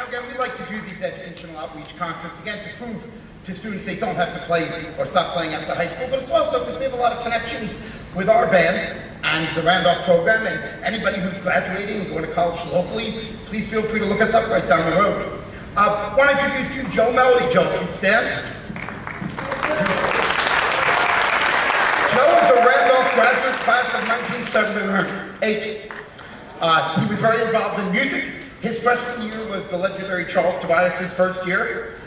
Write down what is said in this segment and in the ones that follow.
again, we like to do these educational outreach concerts, again, to prove to students they don't have to play or stop playing after high school, but it's also because we have a lot of connections with our band and the Randolph program, and anybody who's graduating and going to college locally, please feel free to look us up right down the road. I want to introduce to you Joe Melody. Joe, can you stand? Joe is a Randolph graduate class of 1978. He was very involved in music. His freshman year was the legendary Charles Tobias' first year.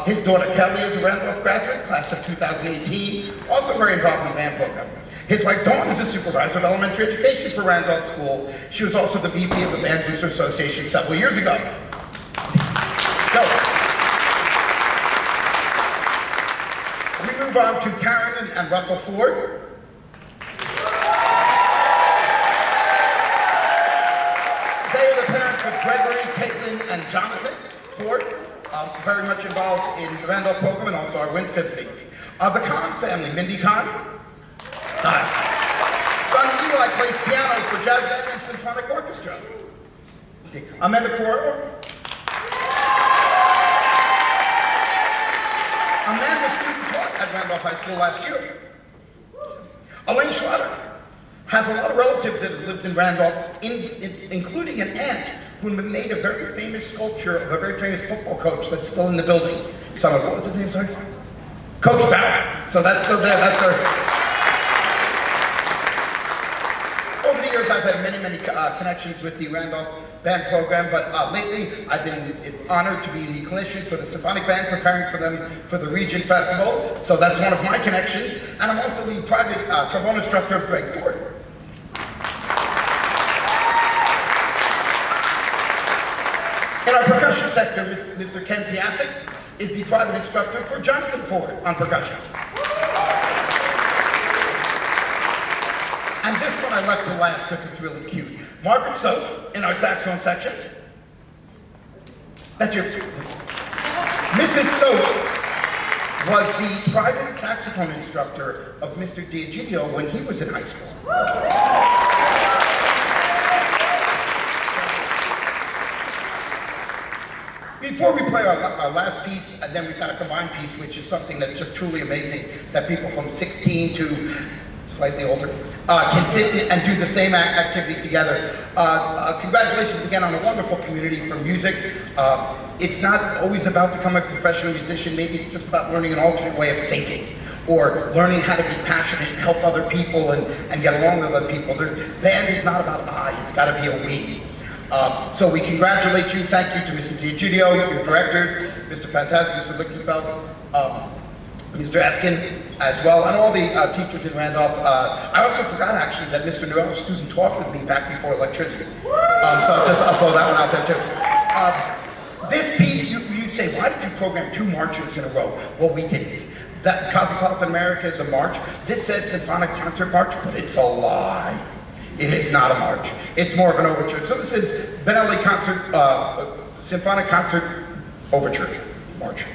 His daughter Kelly is a Randolph graduate, class of 2018, also very involved in the band program. His wife Dawn is a supervisor of elementary education for Randolph School. She was also the VP of the Band Booster Association several years ago. So, we move on to Karen and Russell Ford. They are the parents of Gregory, Caitlin, and Jonathan Ford. Very much involved in the Randolph program and also our Wind Symphony. The Kahn family, Mindy Kahn. Son Eli plays piano for jazz band and symphonic orchestra. Amanda Cororo. Amanda student taught at Randolph High School last year. Elaine Schlatter has a lot of relatives that have lived in Randolph, including an aunt who made a very famous sculpture of a very famous football coach that's still in the building. What was his name, sorry? Coach Bauer. So that's still there, that's her. Over the years, I've had many connections with the Randolph band program, but lately I've been honored to be the clinician for the Symphonic band, preparing for them for the Region Festival. So that's one of my connections. And I'm also the private trombone instructor of Greg Ford. In our percussion sector, Mr. Ken Piasek is the private instructor for Jonathan Ford on percussion. And this one I left to last because it's really cute. Margaret Soap in our saxophone section. That's your... Mrs. Soap was the private saxophone instructor of Mr. Giouse when he was in high school. Before we play our last piece, and then we've got a combined piece, which is something that's just truly amazing, that people from 16 to slightly older can sit and do the same activity together. Congratulations again on a wonderful community for music. It's not always about becoming a professional musician. Maybe it's just about learning an alternate way of thinking, or learning how to be passionate and help other people and get along with other people. The band is not about I, it's got to be a we. So we congratulate you. Thank you to Mr. Giouse, your directors, Mr. Fantastic, Mr. Lichtenfeld, Mr. Eskin as well, and all the teachers in Randolph. I also forgot actually that Mr. Noel's student taught with me back before electricity. So I'll throw that one out there too. This piece, you say, why did you program 2 marches in a row? Well, we didn't. That Cosmopolitan America is a march. This says Symphonic Concert March, but it's a lie. It is not a march. It's more of an overture. So this is Bonelli Symphonic Concert Overture March.